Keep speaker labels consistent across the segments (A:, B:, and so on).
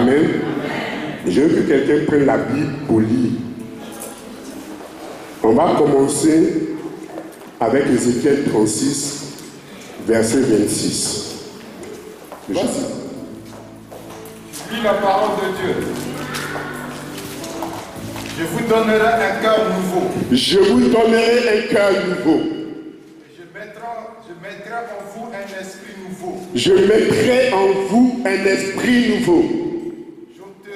A: Amen. Je veux que quelqu'un prenne la Bible pour lire. On va commencer avec Ézéchiel 36, verset 26.
B: Lis la parole de Dieu. Je vous donnerai un cœur nouveau.
A: Je vous donnerai un cœur nouveau.
B: Je mettrai en vous un esprit nouveau.
A: Je mettrai en vous un esprit nouveau.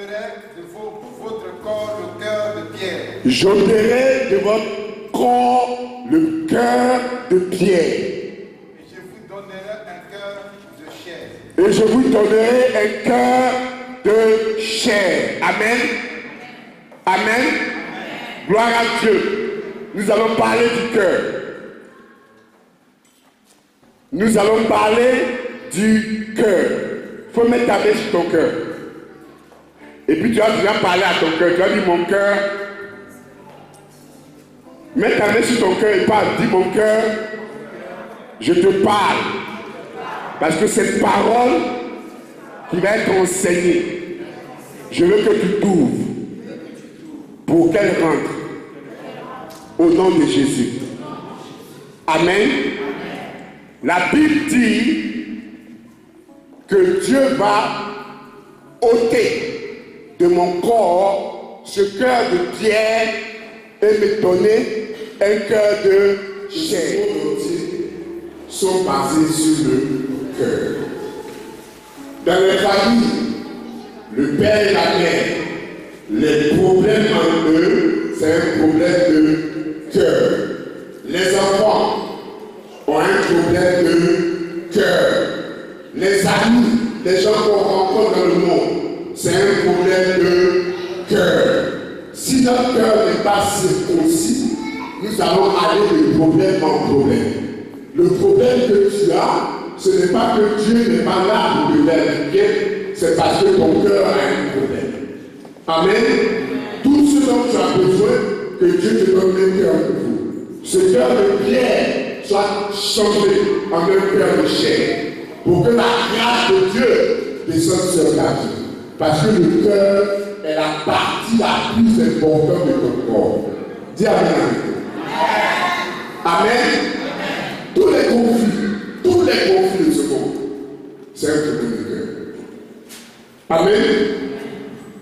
B: J'ôterai de votre corps le cœur de pierre.
A: J'ôterai de votre corps le cœur de pierre.
B: Et je vous donnerai un cœur de chair.
A: Et je vous donnerai un cœur de chair. Amen. Amen. Gloire à Dieu. Nous allons parler du cœur. Nous allons parler du cœur. Il faut mettre ta main sur ton cœur. Et puis tu vas déjà parler à ton cœur. Tu vas dire mon cœur. Mets ta main sur ton cœur et parle. Dis mon cœur. Je te parle. Parce que cette parole qui va être enseignée, je veux que tu t'ouvres pour qu'elle rentre au nom de Jésus. Amen. La Bible dit que Dieu va ôter de mon corps ce cœur de pierre et me donner un cœur de chair. Sont basés sur le cœur. Dans les familles, le père et la mère, les problèmes en eux, c'est un problème de cœur. Les enfants ont un problème de cœur. Les amis, les gens qu'on rencontre dans le monde, c'est un problème de cœur. Si notre cœur n'est pas circoncis, nous allons aller de problème en problème. Le problème que tu as, ce n'est pas que Dieu n'est pas là pour te vérifier, c'est parce que ton cœur a un problème. Amen. Tout ce dont tu as besoin, que Dieu te donne un cœur nouveau. Ce cœur de pierre soit changé en un cœur de chair, pour que la grâce de Dieu descende sur ta vie. Parce que le cœur est la partie la plus importante de ton corps. Dis Amen. Amen. Tous les conflits de ce monde, c'est un problème de cœur. Amen.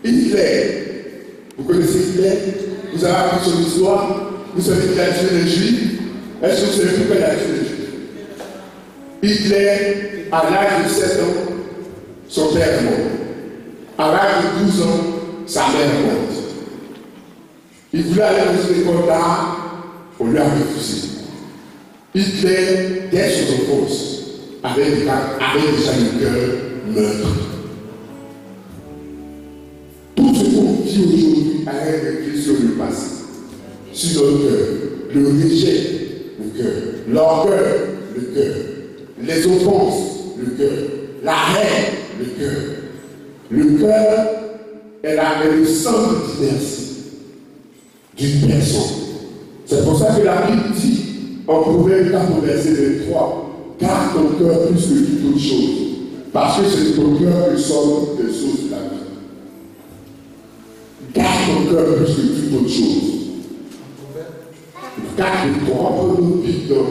A: Hitler, vous connaissez Hitler? Vous avez appris son histoire? Vous savez qu'il a tué les Juifs? Est-ce que vous savez pourquoi il a tué les Juifs? Hitler, à l'âge de 7 ans, son père est mort. À l'âge de 12 ans, sa mère est morte. Il voulait aller dans une école d'art, on lui a refusé. Hitler, dès son enfance, avait déjà le cœur meurtre. Tout ce qu'on vit aujourd'hui a un effet sur le passé, sur notre cœur. Le rejet, le cœur. L'orgueil, le cœur. Les offenses, le cœur. La haine, le cœur. Le cœur est le centre d'inertie d'une personne. C'est pour ça que la Bible dit, en Proverbe 4, verset 23, garde ton cœur plus que toute autre chose, parce que c'est ton cœur qui sort des choses de la vie. Garde ton cœur plus que toute autre chose. Garde-toi, prenons vite dans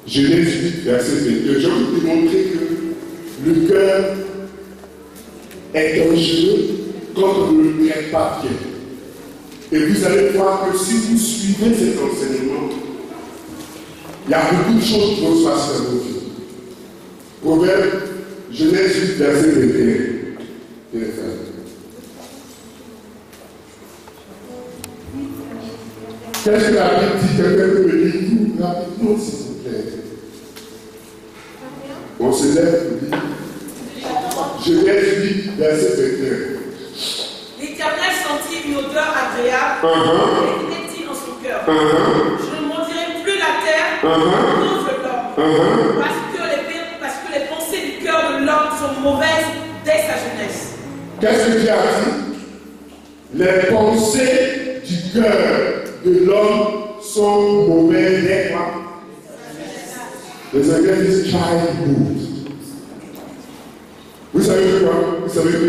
A: Genèse 8, verset 22. Je vais vous démontrer que le cœur est dangereux quand on ne le traite pas bien. Et vous allez voir que si vous suivez cet enseignement, il y a beaucoup de choses qui vont se passer dans nos vies. Proverbe, Genèse 8, verset 21. Qu'est-ce que la Bible dit? Quelqu'un peut me dire rapidement, s'il vous plaît. On se lève et dit Genèse 8, verset 21.
C: L'Éternel sentit une odeur agréable et il dit dans son cœur, je ne maudirai plus la terre contre l'homme, parce que les pensées du cœur de l'homme sont mauvaises dès sa jeunesse.
A: Qu'est-ce que Dieu a dit? Les pensées du cœur de l'homme sont mauvaises dès quoi? Les Anglais disent childhood. Vous savez quoi? Vous savez que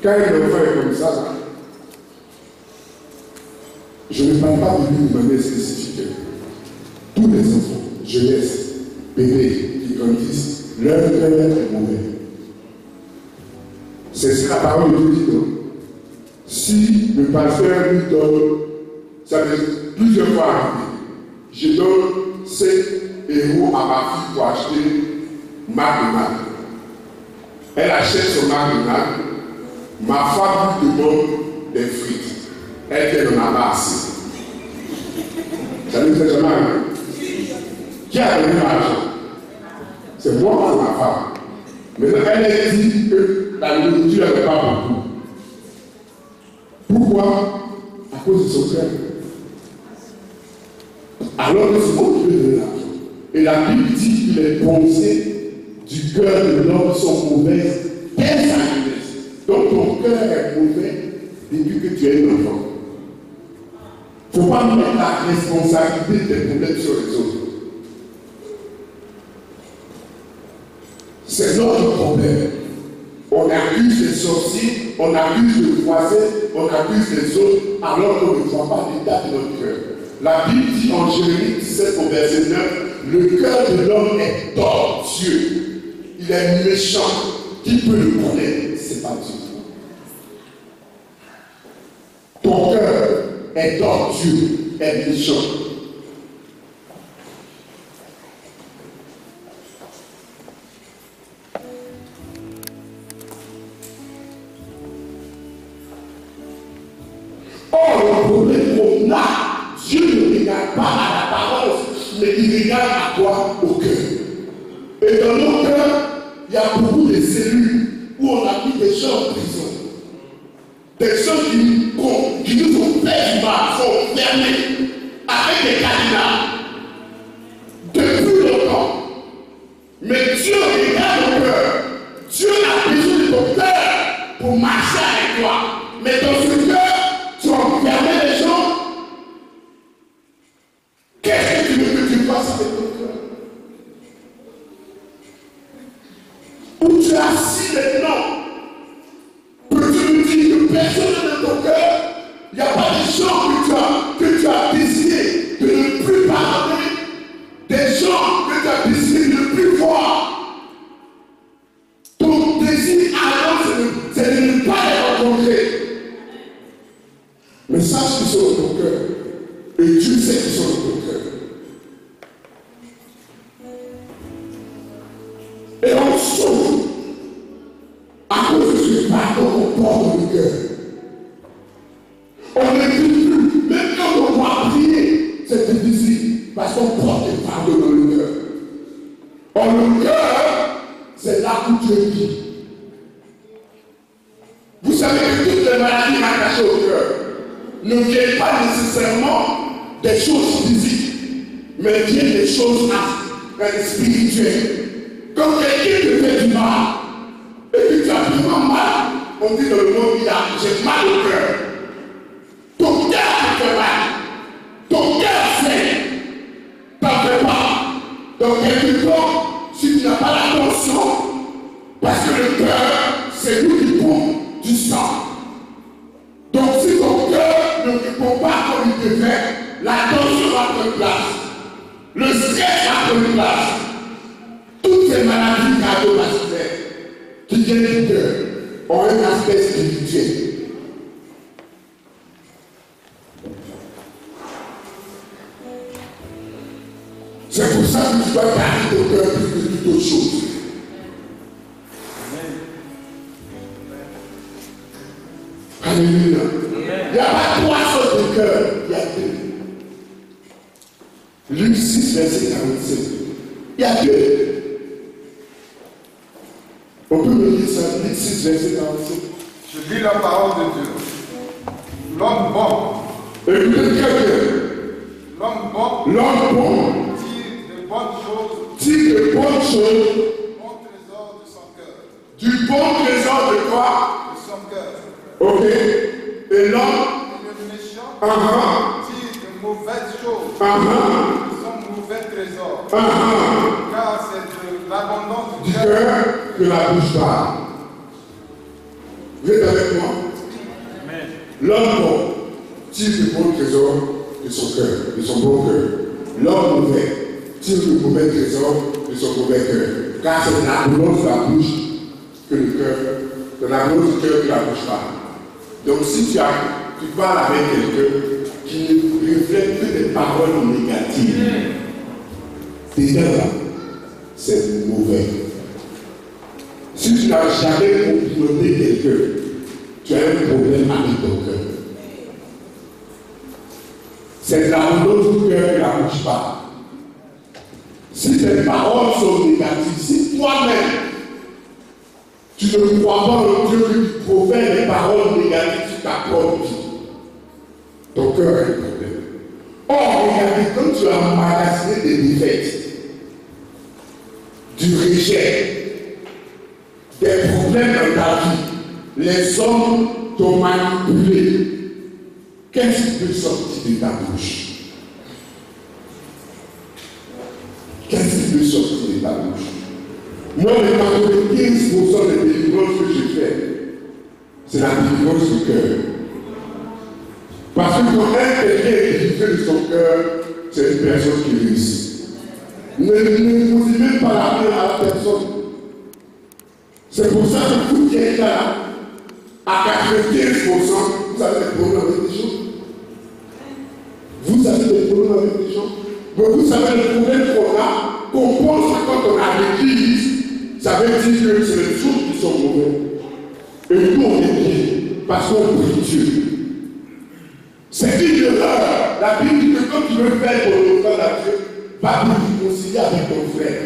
A: Quand un enfant est comme ça, je ne parle pas de lui de manière spécifique. Tous les enfants, jeunesse, bébés qui grandissent, leur cœur est mauvais. C'est ce que la parole de Dieu dit. Si le pasteur lui donne, ça veut dire plusieurs fois, je donne 5 € à ma fille pour acheter McDonald's. Elle achète son McDonald's. Ma femme lui demande des frites. Elle n'en a pas assez. Ça ne fait jamais rien. Qui a donné l'argent? C'est moi ou ma femme. Maintenant, elle a dit que la nourriture n'avait pas beaucoup. Pourquoi? À cause de son cœur. Alors que c'est moi qui lui donne l'argent. Et la Bible dit que les pensées du cœur de l'homme sont mauvaises dès sa jeunesse. Donc ton cœur est mauvais depuis que tu es un enfant. Il ne faut pas mettre la responsabilité des problèmes sur les autres. C'est notre problème. On accuse les sorciers, on accuse le voisin, on accuse les autres, alors qu'on ne voit pas l'état de notre cœur. La Bible dit en Jérémie 17 au verset 9, le cœur de l'homme est tortueux. Il est méchant. Qui peut le connaître? C'est pas Dieu. Ton cœur est tortueux, est méchant. Or, le problème qu'on a, Dieu ne regarde pas à la parole, mais il regarde à toi au cœur. Et dans nos cœurs, il y a beaucoup de cellules où on a mis des gens en prison. Des gens qui nous ont fait du mal, sont fermés avec des cadenas depuis longtemps. Mais Dieu regarde au cœur. Dieu a besoin de ton cœur pour marcher avec toi. Mais dans ce cœur, tu as enfermé les gens. Qu'est-ce que tu veux que tu fasses avec ton cœur? Où tu es assis maintenant? Peux-tu me dire que personne n'est dans ton cœur? Il n'y a pas de gens que tu as décidé de ne plus pardonner, des gens que tu as décidé de ne plus voir. Ton désir alors, c'est de ne pas les rencontrer. Mais sache qu'ils sont dans ton cœur. Et Dieu sait qu'ils sont dans ton cœur. Et on souffre à cause de ce pardon qu'on porte dans le cœur. On ne prie plus, même quand on doit prier, c'est difficile parce qu'on porte le pardon dans le cœur. Or, le cœur, c'est là où Dieu vit. Vous savez que toutes les maladies rattachées au cœur ne viennent pas nécessairement des choses physiques, mais viennent des choses spirituelles. Quand quelqu'un te fait du mal, et que tu as vraiment mal, on dit dans le monde, j'ai mal au cœur. Ton cœur te fait mal. Ton cœur sait. T'en fais pas. Dans quelque temps, si tu n'as pas l'attention, parce que le cœur, c'est nous qui pompe du sang. Donc si ton cœur ne répond pas comme il devait, l'attention va prendre place. Le stress va prendre place. Toutes ces maladies cardiovasculaires qui viennent du cœur ont un aspect spirituel. C'est pour ça que tu dois garder ton cœur plus que toute autre chose. Alléluia. Il n'y a pas 3 sortes de cœur, il y a 2. Luc 6, verset 47. Il y a 2. On peut me lire ça, Luc 6, verset 47.
B: Je lis la parole de Dieu. L'homme bon.
A: Écoutez très bien.
B: L'homme bon.
A: L'homme bon.
B: Tire de bonnes choses.
A: Du
B: bon trésor de son cœur.
A: Du bon trésor de quoi?
B: De son cœur.
A: Ok. Et l'homme.
B: Et le méchant. Tire de mauvaises choses. De son mauvais trésor. Car c'est de l'abondance du cœur
A: que la bouche parle. Vous êtes avec moi? L'homme bon tire le bon trésor de son cœur, de son bon cœur. L'homme mauvais tire le mauvais trésor de son mauvais cœur. Car c'est l'abondance de la bouche que le cœur, de l'abondance du cœur que la bouche parle. Donc si tu parles avec quelqu'un qui ne reflète que des paroles négatives, déjà là, c'est mauvais. Si tu n'as jamais complimenté quelqu'un, tu as un problème avec ton cœur. C'est l'abondance du cœur que la bouche parle. Si tes paroles sont négatives, si toi-même tu ne crois pas en Dieu qui profère des paroles négatives sur ta propre vie, ton cœur a un problème. Or, regardez, quand tu as emmagasiné des défaites, du rejet, des problèmes dans ta vie, les hommes t'ont manipulé. Qu'est-ce qui peut sortir de ta bouche? Qu'est-ce qui peut sortir de ta bouche? Moi, les 95% des délivrances que je fais, c'est la délivrance du cœur. Parce que quand quelqu'un est délivré de son cœur, c'est une personne qui réussit. Ne posez même pas la main à la personne. C'est pour ça que vous qui êtes là, à 95%, vous avez des problèmes avec les gens. Vous avez des problèmes avec les gens. Mais vous savez le problème qu'on a, qu'on pense que quand on a l'église, ça veut dire que c'est les choses qui sont mauvaises. Et nous, on est bien, parce qu'on prie Dieu. C'est une erreur. La Bible dit que quand tu veux faire ton offrande à Dieu, va te réconcilier avec ton frère.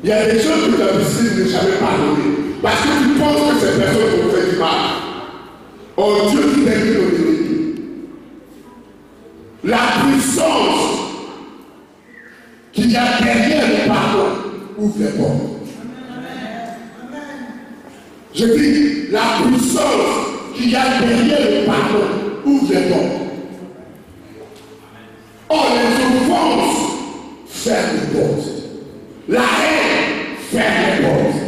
A: Il y a des choses que tu as décidé de ne jamais pardonner. Parce que tu penses que ces personnes t'ont fait du mal. Or, Dieu qui t'aime ton ennemi. La puissance qu'il y a derrière le pardon ouvre les portes. Je dis, la puissance qu'il y a derrière le pardon ouvre les portes. Or, les offenses ferment les portes. La haine ferme les portes.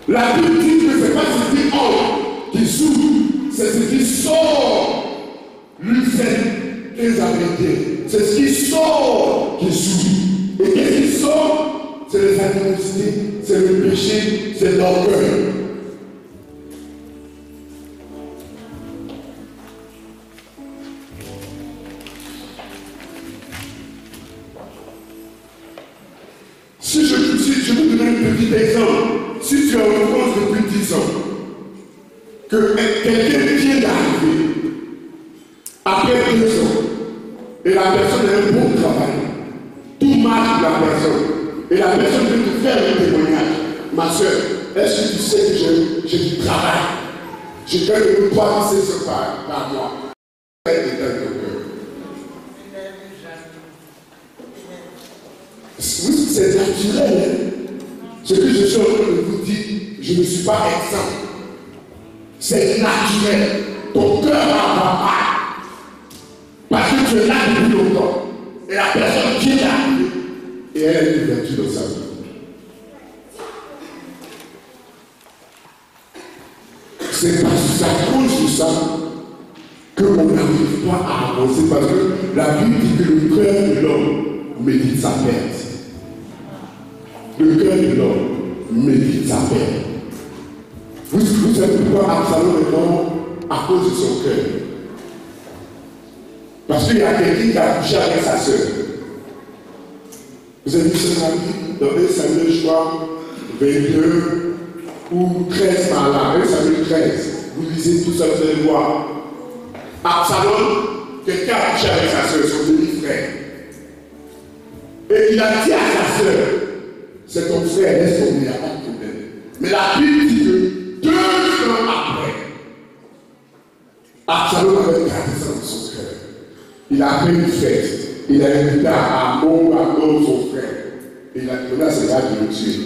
A: La Bible dit que ce n'est pas ce qui entre qui s'ouvre, c'est ce qui sort. Lui fait des amitiés. C'est ce qui sort qui s'ouvre. Et qu'est-ce qui sort? C'est les animosités, c'est le péché, c'est l'orgueil. Si je vous donne un petit exemple, si tu es en France depuis 10 ans, que quelqu'un vient d'arriver, après 2 ans, et la personne a un bon travail, tout marche pour la personne, et la personne veut te faire un témoignage. Ma soeur, est-ce que tu sais que j'ai du travail? Je gagne 3 600 par mois. C'est naturel. Ce que je suis en train de vous dire, je ne suis pas exempt. C'est naturel. Ton cœur va mal. Parce que tu es là depuis longtemps. Et la personne vient d'arriver. Et elle est vertu dans sa vie. C'est à cause de ça qu'on n'arrive pas à avancer. Parce que la Bible dit que le cœur de l'homme médite sa perte. Le cœur de l'homme médite sa perte. Vous savez pourquoi Absalom est mort? À cause de son cœur. Parce qu'il y a quelqu'un qui a couché avec sa soeur. Vous avez vu ça dans dans 1 Samuel, je crois, 22 ou 13 par là, 1 Samuel 13. Vous lisez tout ça, vous allez voir. Absalom, quelqu'un a couché avec sa soeur, son demi-frère. Et il a dit à sa soeur, c'est ton frère, laisse tomber, il n'y a pas de problème. Mais la Bible dit que 2 ans après, Absalom avait gardé ça dans son cœur. Il a fait une fête. Il a invité à Amon, son frère. Et il a donné à ses gars de le tuer.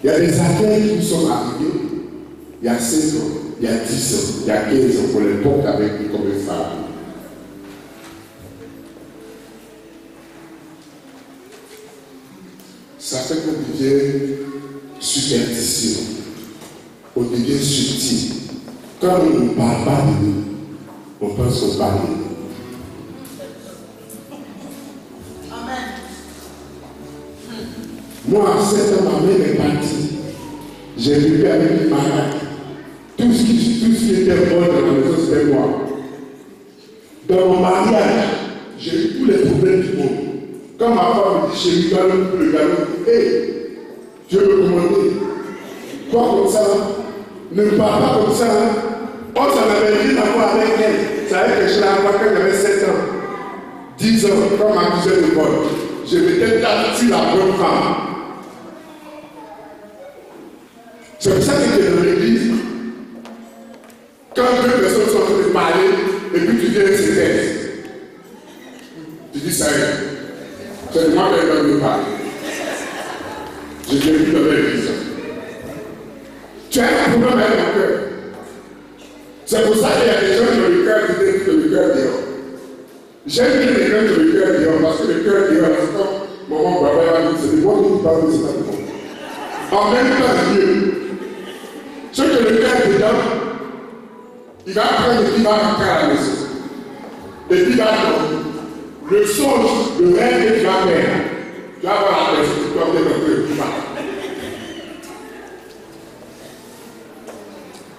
A: Il y a des affaires qui nous sont arrivées il y a 5 ans, il y a 10 ans, il y a 15 ans, pour l'époque avec lui comme une femme. Ça fait combien devient superstitieux. On devient subtil. Quand on ne parle pas de nous, on pense qu'on parle de nous. Moi, à 7 ans, ma mère est partie. J'ai vécu avec une malade. Tout ce qui était bon dans la maison, c'était moi. Dans mon mariage, j'ai eu tous les problèmes du monde. Quand ma femme me dit, chérie, galop, le galop, hé, je veux commander. Toi comme ça, ne parle pas comme ça. On s'en avait dit d'avoir avec elle. Ça avait que je l'ai appris quand j'avais 7 ans. 10 ans, quand ma cousine de Paul. Je m'étais tatoué la bonne femme. C'est pour ça que tu es dans l'église. Quand deux personnes sont en train de parler, et puis tu viens et se taire. Tu dis ça y est. C'est moi qui ai me parler. Je t'ai vu dans l'église. Tu as un problème avec mon cœur. C'est pour ça qu'il y a des gens qui ont le cœur qui disent que le cœur dehors. J'aime bien les gens qui ont le cœur dehors parce que le cœur dehors, c'est comme maman, papa, c'est des mots qui parlent de ça. En même temps, Dieu. Ceux qui ont le cœur dedans, il va prendre et il va rentrer à la maison. Et puis il va dormir. Le songe, le rêve que tu vas faire, tu vas avoir la personne qui doit être un peu plus mal.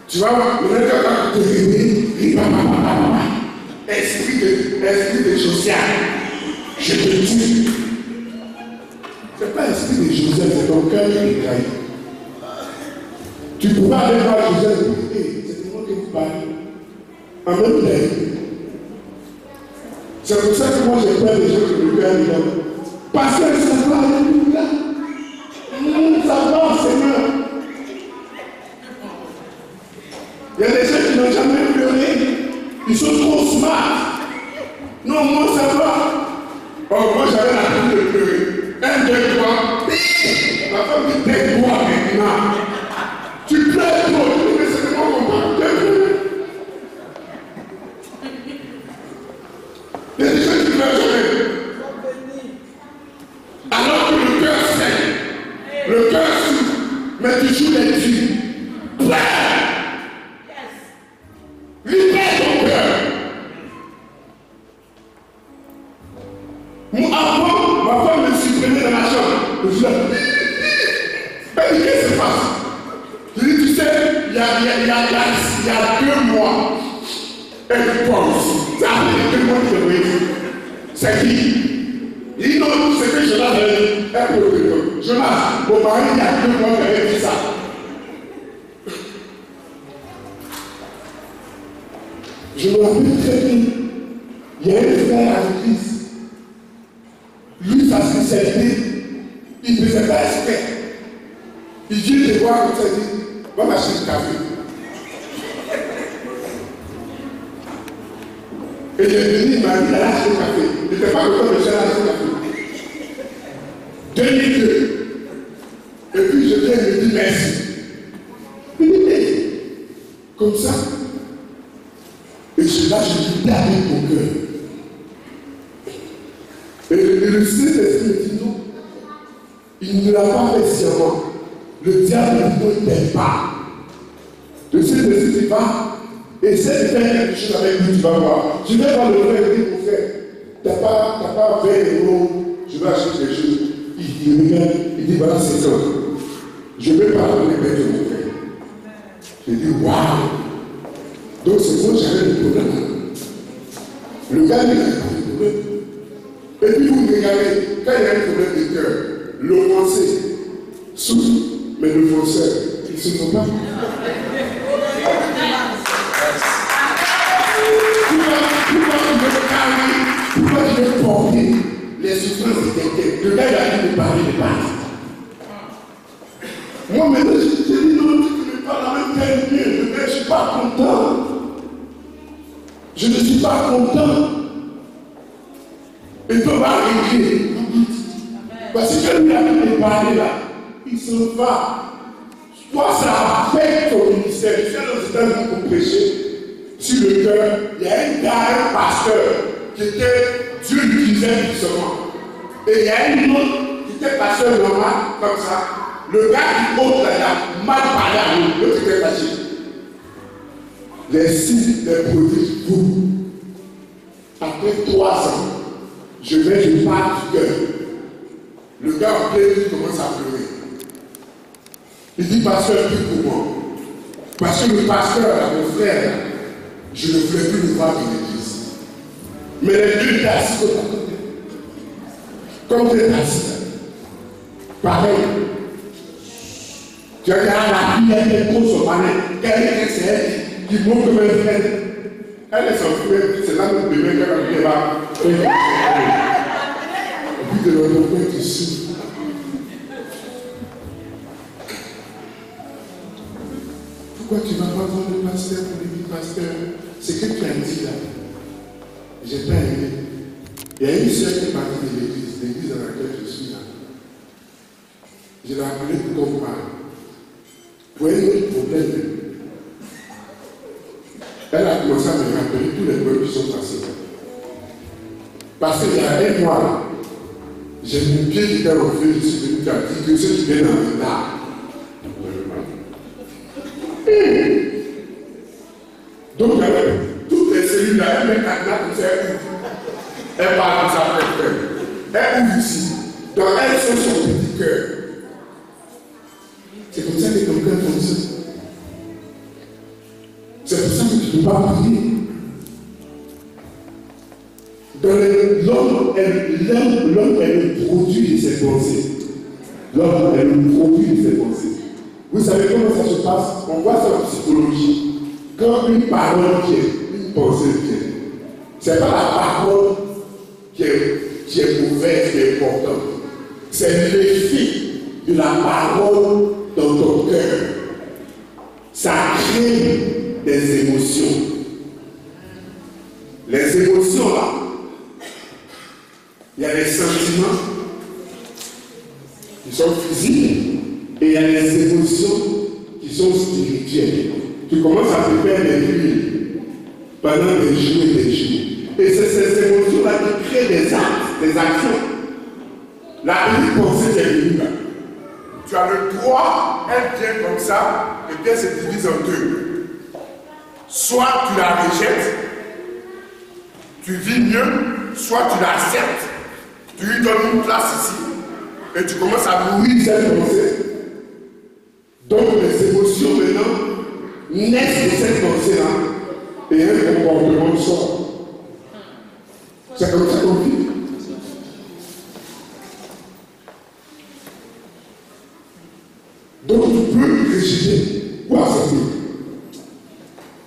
A: Tu vas voir, le rêve quand tu te réveilles, il va esprit de Josiane, je te tue. Ce n'est pas l'esprit de Joseph, c'est ton cœur qui est trahi. Tu ne peux pas aller voir Joseph et dire, hey, c'est moi qui vous parle. En même temps. C'est pour ça que moi j'ai peur des gens qui me regardent dedans. Parce que ça va, alléluia. Ça va, Seigneur. Il y a des gens qui n'ont jamais pleuré. Ils sont trop smart. Non, moi ça va. Oh, moi j'avais la tête de pleurer. 1, 2, 3. Ma femme dit, tais-toi maintenant. Tu pleures trop. Mais c'est moi mon père. Il y a des gens qui pleurent jamais. Alors que le cœur saigne. Le cœur souffre. Mais tu joues les filles. Pleure. Libère ton cœur. Avant, ma femme me supprimait dans la chambre. Je suis là. Elle dit, qu'est-ce qui se passe? Je dis, tu sais, il y a 2 mois, elle pense. Ça a fait 2 mois que je l'ai dit. C'est qui? Il dit, non, c'est que Jonas avait dit. Elle peut le dire. Jonas, mon mari, il y a 2 mois qu'il avait dit ça. Je me rappelle très bien. Il y a un frère à l'église. Lui, sa spécialité, il ne faisait pas exprès. Il vient te voir comme ça, il dit, va m'acheter du café. Et il est venu, il m'a dit, il a acheté du café. Il n'était pas content de faire acheter du café. 2002. Et puis je viens et me dis merci. Il dit, hey, comme ça. Et là, je dis, t'es avec ton cœur. Et le Saint-Esprit me dit non. Il ne l'a pas fait sciemment. Le diable ne t'aime pas. Le Saint-Esprit dit pas. Essaie de faire quelque chose avec lui, tu vas voir. Je vais voir le frère et dire, mon frère, tu n'as pas 20 €, je vais acheter quelque chose. Il regarde, il dit, voilà, c'est ça. Je ne vais pas donner bête de mon frère. Je dis, waouh. Donc c'est moi j'avais le problème. Le gars il a un problème. Et puis vous regardez, quand il y a un problème de cœur, l'offensé souffre, mais le fonceur, il ne se sent pas. Pourquoi tu veux porter les souffrances de quelqu'un? Le gars il a dit de parler de parler. Moi maintenant je dis non, tu ne parles même pas bien, je ne suis pas content. Je ne suis pas content. Et toi, va arriver. Parce que lui a dit parler là, il se va. Toi, ça affecte ton ministère. Tu sais, dans ce temps pour prêcher sur le cœur, il y a un gars, un pasteur, qui était Dieu l'utilisait puissamment. Et il y a un autre qui était pasteur normal, comme ça. Le gars qui ôte là, il a mal parlé à nous. L'autre était fâché. Les signes, les prodiges, vous. Après 3 ans, je pars du cœur. Le gars en plein il commence à pleurer. Il dit, pasteur, prie pour moi. Parce que le pasteur, mon frère, je ne voulais plus le voir dans l'église. Mais les deux étaient assis côté à côté. Comme tu es assis. Pareil. Tu regardes la fille, elle est trop sur palais. Quelle est c'est elle qui montre comme un frère. Elle est sans frère, c'est là que le bébé qu'elle va faire. Et puis de l'autre côté, tu souffres. Pourquoi tu ne vas pas voir le pasteur pour lui dire, pasteur, c'est que tu as dit là. J'ai pas aimé. Il y a une seule qui est partie de l'église dans laquelle je suis là. Je l'ai appelée pour qu'on parle. Pour un autre problème. Elle a commencé à me rappeler tous les problèmes qui sont passés. Parce qu'il y a un mois là, j'ai mon pied qui était en feu, je suis venu te dire que ceux qui viennent en retard. Donc, toutes les cellules là, elles mettent un comme ça, elles parlent comme ça, elles ouvrent ici. Donc, elles sont son petit cœur. C'est comme ça que ton cœur fonctionne. C'est pour ça que tu ne peux pas prier. L'homme est le produit de ses pensées. L'homme est le produit de ses pensées. Vous savez comment ça se passe? On voit ça en psychologie. Quand une parole vient, une pensée vient, ce n'est pas la parole qui est mauvaise, qui est importante. C'est l'effet de la parole dans ton cœur. Ça crée des émotions. Les émotions là, il y a les sentiments qui sont physiques et il y a les émotions qui sont spirituelles. Tu commences à te faire des huiles pendant des jours et des jours. Et c'est ces émotions-là qui créent des actes, des actions. La petite pensée qui est venue là. Tu as le droit, elle vient comme ça, et puis elle se divise en deux. Soit tu la rejettes, tu vis mieux, soit tu l'acceptes, tu lui donnes une place ici, et tu commences à nourrir cette pensée. Donc les émotions maintenant naissent de cette pensée-là, et un comportement sort. C'est comme ça qu'on vit. Donc tu peux rejeter ou accepter.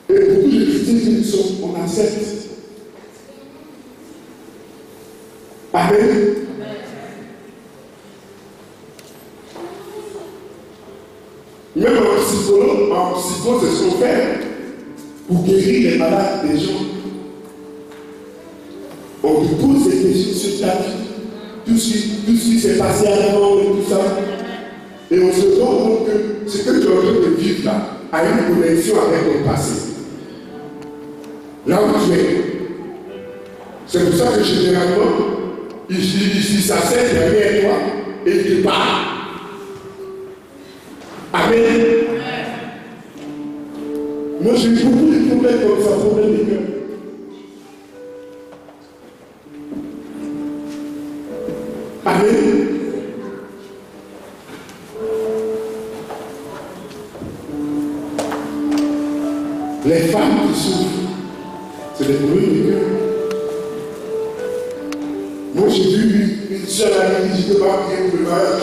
A: Et beaucoup de chrétiens qui sont, on accepte. Amen. Même en psychose, c'est ce qu'on fait pour guérir les malades des gens. On te pose des questions sur ta vie, tout ce qui s'est passé avant et tout ça. Et on se rend compte que ce que tu es en train de vivre là a une connexion avec ton passé. Là où tu es. C'est pour ça que généralement, il s'assène derrière toi et il te parle. Amen. Moi j'ai beaucoup de problèmes comme ça, problèmes de cœur. Amen. Les femmes qui souffrent, c'est des problèmes de cœur. Moi j'ai vu une seule amie qui dit que pas prier pour le mariage.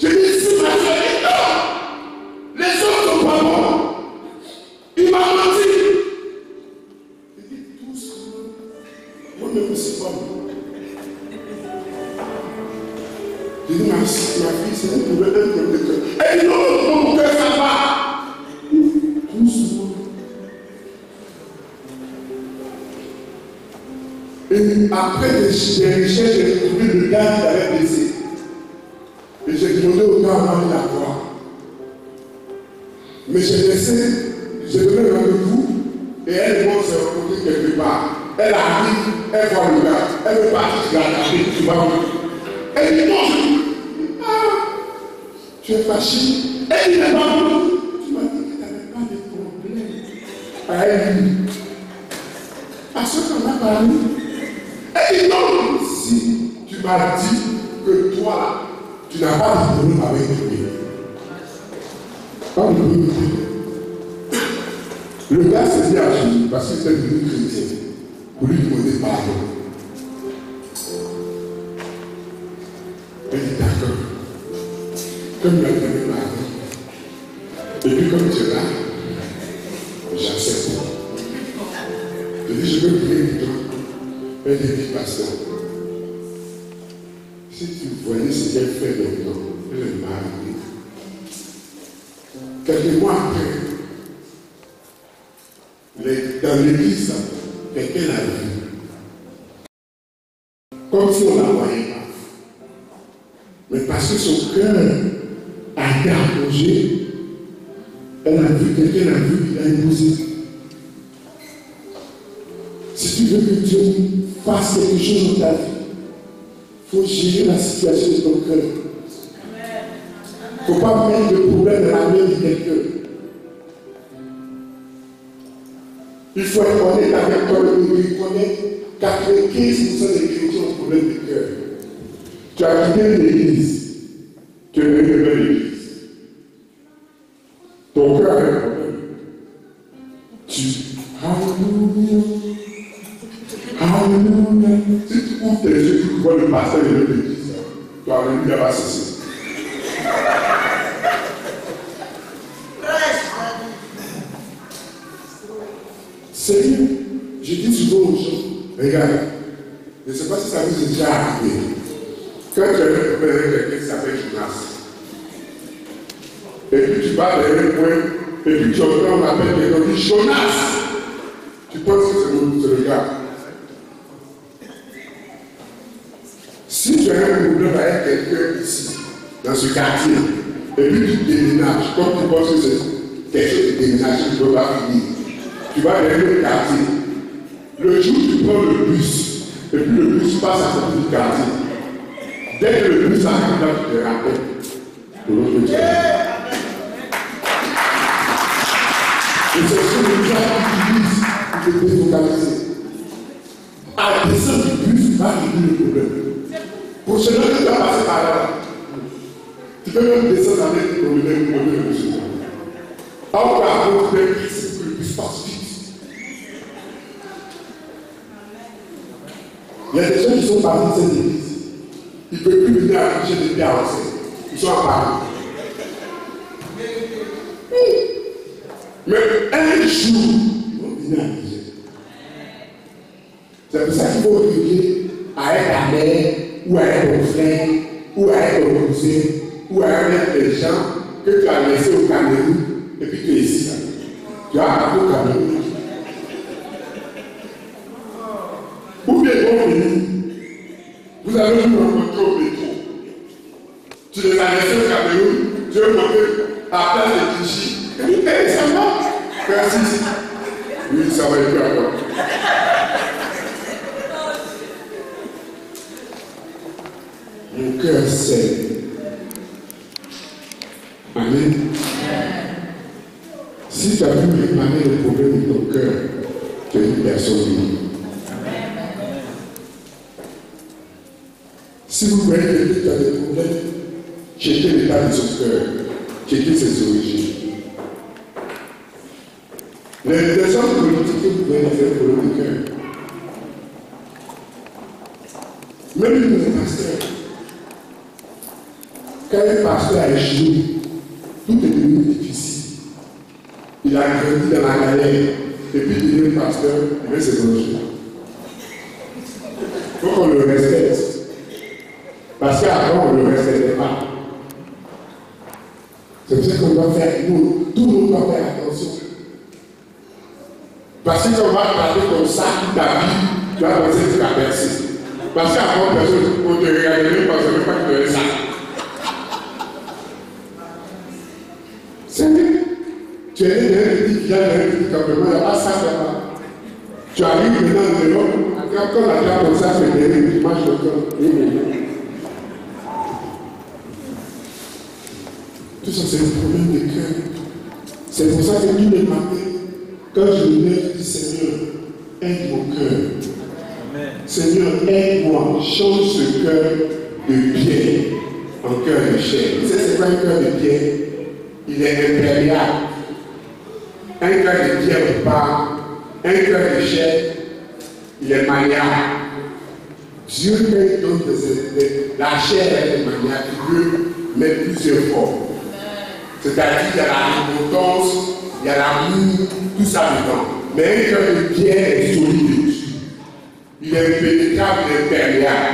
A: J'ai dit, si ma soeur est non, les autres sont pas bons. Il m'a menti. Il dit, tous, moi-même aussi pas bon. J'ai dit, ma fille, c'est un problème de cœur. Elle dit, non, mon cœur, ça va. Doucement. Et après des recherches, j'ai trouvé le gars qui avait blessé. Et j'ai demandé au gars à la voir. Mais j'ai laissé, j'ai donné un rendez-vous, et elle et moi on s'est rencontrés quelque part. Elle arrive, elle voit le gars, elle veut partir sur la table, tu vas où? Elle dit non, tu es fâché. Elle dit non, tu m'as dit que tu n'avais pas de problème. Elle dit, à ce qu'on a parlé, elle dit non, si tu m'as dit que toi, tu n'as pas de problème avec lui. Pas de problème. Le gars s'est dit à Jésus parce qu'il était devenu chrétien pour lui demander pardon. Elle dit d'accord. Comme il a donné pardon. Et puis comme tu es là, j'accepte. Je dis je veux prier pour toi. Elle dit pasteur. Si tu voyais ce qu'elle fait maintenant, elle est mariée. Quelques mois après, dans l'église, quelqu'un l'a vu. Comme si on ne la voyait pas. Mais parce que son cœur a été arrangé, elle a vu, quelqu'un l'a vu, il a épousé. Si tu veux que Dieu fasse quelque chose dans ta vie, il faut gérer la situation de ton cœur. Il ne faut pas mettre le problème dans la main de quelqu'un. Il faut être honnête avec toi, le reconnaître 95% des chrétiens ont problème de cœur. Tu as quitté l'église, tu es venu de l'église. Ton cœur a un problème. Alléluia. Alléluia. Si tu ouvres tes yeux, tu vois le pasteur de l'église, ton alléluia va cesser. Sérieux, je dis souvent aux gens, regarde, je ne sais pas si ça vous est déjà arrivé. Quand tu as un problème avec quelqu'un qui s'appelle Jonas, et puis tu vas vers un point, et puis tu entends, on appelle quelqu'un, on dit Jonas, tu penses que c'est le gars. Si tu as un problème avec quelqu'un ici, dans ce quartier, et puis tu déménages, comme tu penses que c'est quelque chose de déménager, tu ne peux pas finir. Tu vas vers le quartier. Le jour où tu prends le bus, et puis le bus passe à côté du quartier. Dès que le bus arrive là, tu te rappelles de l'autre côté. Et c'est ce que les gens utilisent pour te défocaliser. À la descente du bus, tu vas régler le problème. Pour cela, tu dois passer par là. Tu peux même descendre avec le problème de bus. On va avoir des principes que le bus passe vite. Il y a des gens qui sont partis de cette église. Ils ne peuvent plus venir afficher des pieds avancés. Ils sont à Paris. Mais un jour, ils vont venir afficher. C'est pour ça qu'il faut prier à être ta mère, ou à être ton frère, ou à être ton cousin, ou à être des gens que tu as laissés au Cameroun, et puis tu es ici. Tu as appris au Cameroun. Ou bien ils vont venir. Vous allez nous rencontrer au métro. Tu les as laissés au Cameroun, tu veux monter à la place de Kichi. Et puis, ça va. Francis. Oui, ça va être encore. Mon cœur sait. Amen. Si tu as pu réparer le problème de ton cœur, tu es une personne libre. Si vous voyez que tu as des problèmes, checkez l'état de son cœur, checkez ses origines. Les hommes politiques que vous pouvez faire pour le cœur. Même les pasteurs. Quand un pasteur a échoué, tout est devenu difficile. Il a grandi dans la galère, et puis il devient pasteur, et bien c'est dangereux. Il faut qu'on le respecte. Parce qu'avant, on ne le respectait pas. C'est pour ça qu'on doit faire, nous, tout le monde doit faire attention. Parce que quand on va parler comme ça, toute ta vie, tu vas penser que tu as percé. Parce qu'avant, personne ne te regarder, parce que pas que tu es ça. C'est vrai. Tu es né d'un petit village, d'un petit campement, il n'y a pas ça là-bas. Tu arrives maintenant, quand la femme comme ça se dérive, tu marches le cœur. Tout ça, c'est un problème de cœur. C'est pour ça que tous les matins, quand je me lève, je dis Seigneur, aide mon cœur. Seigneur, aide-moi, change ce cœur de pierre en cœur de chair. Vous savez, c'est quoi un cœur de pierre? Il est impérial. Un cœur de pierre part, un cœur de chair, il est maniaque. Dieu donne la chair est maniaque, Dieu met plusieurs formes. C'est-à-dire qu'il y a la repentance, il y a l'amour, tout ça dedans. Mais un cœur de pierre est solide dessus. Il est impénétrable, il est impérial.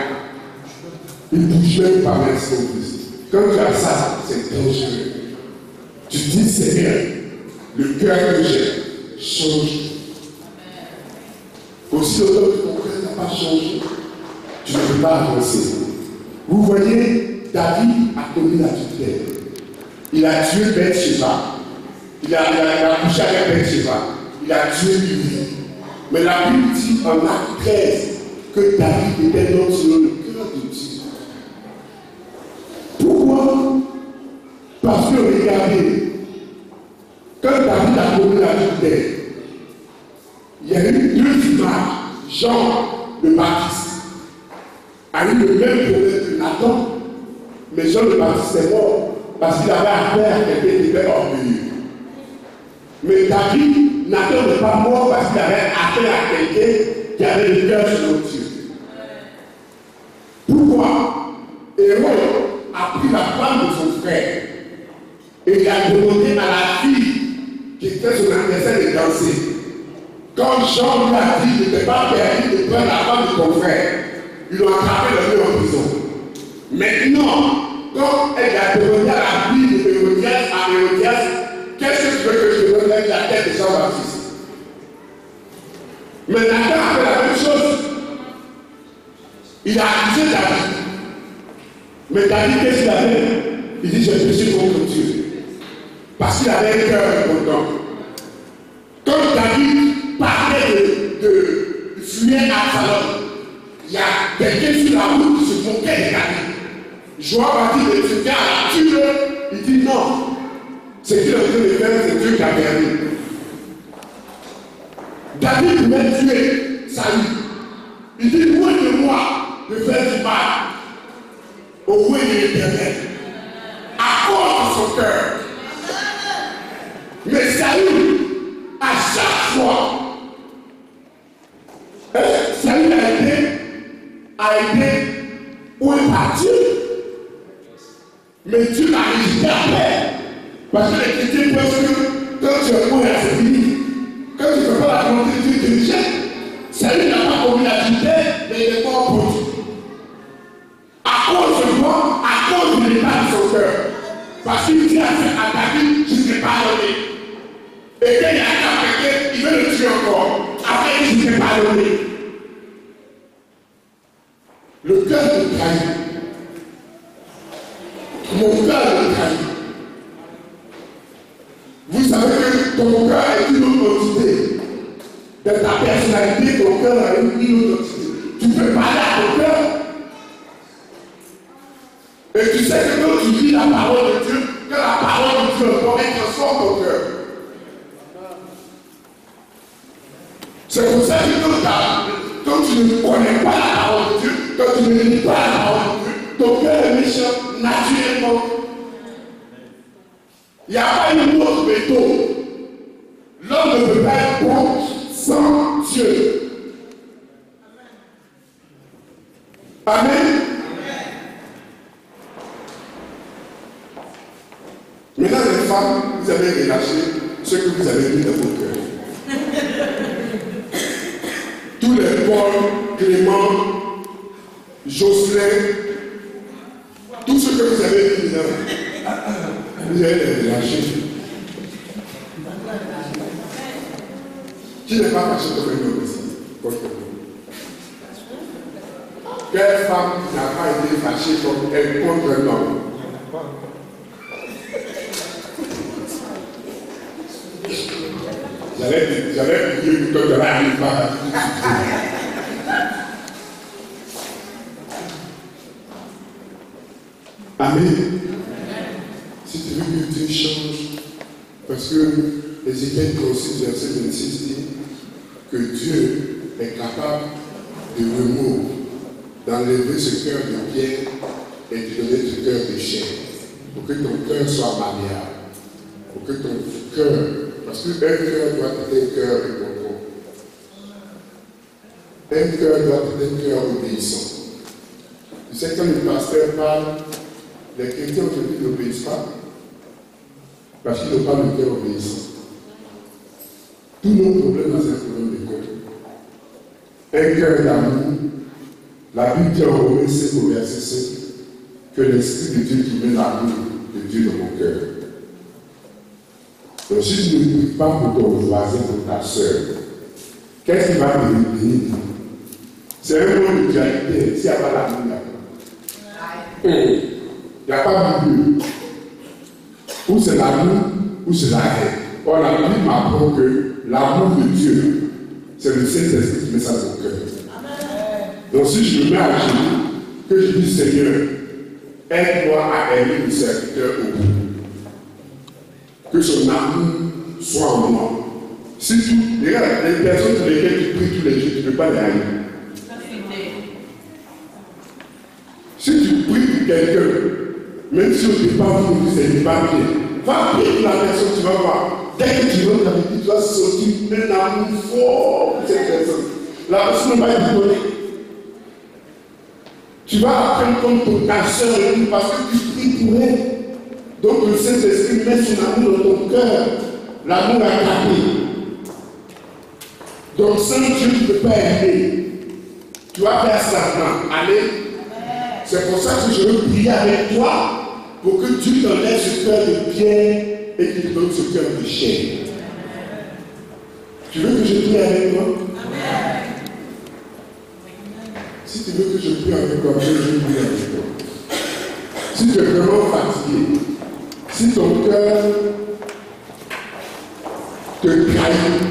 A: Il ne bouge même pas l'instant. Quand tu as ça, c'est dangereux. Tu dis Seigneur, le cœur que j'ai, change. Aussi longtemps que ton cœur n'a pas changé, tu ne peux pas avancer. Vous voyez, David a commis la tutelle. Il a tué Bathsheba. Il a couché avec Bathsheba. Il a tué Uri. Mais la Bible dit en acte 13 que David était l'homme selon le cœur de Dieu. Pourquoi? Parce que regardez, quand David a commis la tutelle, il y a eu deux images. Jean le Baptiste a eu le même problème que Nathan, mais Jean le Baptiste est mort parce qu'il avait affaire à quelqu'un qui était orgueilleux. Mais David, Nathan n'est pas mort parce qu'il avait affaire à quelqu'un qui avait le cœur selon Dieu. Pourquoi? Héron a pris la femme de son frère et il a demandé à la fille qui était son adversaire de danser. Quand Jean lui a dit, ne t'es pas permis de prendre la femme de ton frère, ils l'ont attrapé le en prison. Maintenant, quand elle a demandé à la fille de Hérodias, qu'est-ce que tu veux que je te donne avec la tête de Jean-Baptiste? Mais Nathan a fait la même chose. Il a accusé David. Mais David, qu'est-ce qu'il avait? Il dit, j'ai péché contre Dieu. Parce qu'il avait un cœur content. Quand David parlait de fuir Absalom, il y a quelqu'un sur la route qui se moquait de David. Joab a dit de tuer à la tue. Il dit non. C'est qu'il est en train de faire, c'est Dieu qui a permis. David pouvait tuer Saül. Il dit loin de moi de faire du mal au roi de l'Éternel à cause de son cœur. Mais Saül, à chaque fois, Saül a été oué par Dieu. Mais Dieu l'a résulté après. Parce que les chrétiens pensent que quand tu es oué, c'est fini. Quand tu ne fais pas la volonté de Dieu, tu te rejettes. Saül n'a pas commis la vérité, mais il est pas opposé. À cause de moi, à cause de l'état de son cœur. Parce qu'il dit à David, je ne t'ai pas donné. Et quand il y a un quelqu'un, il veut le tuer encore. Après, il ne s'est pas donné. Le cœur de trahit. Mon cœur de trahit. Vous savez que ton cœur est une autre entité. Dans ta personnalité, ton cœur a une autre entité. Tu peux parler à ton cœur. Et tu sais que quand tu lis la parole de Dieu, que la parole de Dieu transforme ton cœur. C'est pour ça que quand tu ne connais pas la parole de Dieu, quand tu ne lis pas la parole de Dieu, ton cœur est méchant naturellement. Il n'y a pas une autre méthode. L'homme ne peut pas être bon sans Dieu. Amen. Maintenant, les femmes, vous avez relâché ce que vous avez mis dans vos cœurs. Tous les Paul, Clément, Jocelyn, tout ce que vous avez mis dedans, vous allez les relâcher. Qui n'est pas fâché comme un homme ici? Quelle femme n'a pas été fâchée comme elle contre un homme? J'allais prier pour toi, j'allais aller pas. Amen. Si tu veux que Dieu change, parce que Ézéchiel 36, verset 26 dit que Dieu est capable de remoudre, d'enlever ce cœur de pierre et de donner ce cœur de chair, pour que ton cœur soit malléable, pour que ton cœur, parce qu'un cœur doit être un cœur de contrôle. Un cœur doit être un cœur obéissant. Tu sais, quand le pasteur parle, les chrétiens aujourd'hui n'obéissent pas parce qu'ils n'ont pas le cœur obéissant. Tous nos problèmes, c'est un problème de cœur. Un cœur d'amour, la Bible dit en Romains 5 au verset 5 que l'Esprit de Dieu qui met l'amour de Dieu dans mon cœur. Donc si tu ne pries pas pour ton voisin, pour ta soeur, qu'est-ce qui va te bénir? C'est un monde de dualité. S'il n'y a pas l'amour, il n'y a pas de milieu. Ou c'est l'amour, ou c'est la haine. Or, la Bible m'apprend que l'amour de Dieu, c'est le Saint-Esprit qui met ça dans mon cœur. Donc, si je me mets à genoux, que je dis Seigneur, aide-moi à aimer le serviteur au bout. Que son amour soit en moi. Si tu regarde, les personnes sur lesquelles tu pries tous les jours, tu ne peux pas les haïr. Si tu pries pour quelqu'un, même si au départ vous me dites c'est pas bien, va prier pour la personne, tu vas voir. Dès que tu rentres avec lui, tu vas sentir un amour fort pour cette personne. La personne va être donnée. Tu vas apprendre comme ton ta soeur et tout parce que tu pries pour elle. Donc le Saint-Esprit met son amour dans ton cœur. L'amour a gardé. Donc sans Dieu, tu ne peux pas aimer. Tu vas faire semblant. Allez. C'est pour ça que je veux prier avec toi pour que Dieu t'enlève ce cœur de pierre et qu'il te donne ce cœur de chair. Tu veux que je prie avec toi? Amen. Si tu veux que je prie avec toi, je vais prier avec toi. Si tu es vraiment fatigué, si ton cœur te trahit,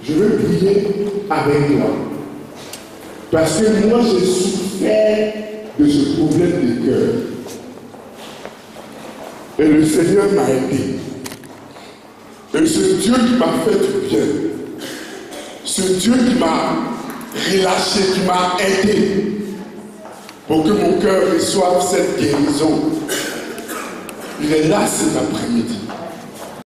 A: je veux prier avec toi. Parce que moi, j'ai souffert de ce problème de cœur. Et le Seigneur m'a aidé. Et ce Dieu qui m'a fait du bien, ce Dieu qui m'a relâché, qui m'a aidé pour que mon cœur reçoive cette guérison, il est là cet après-midi.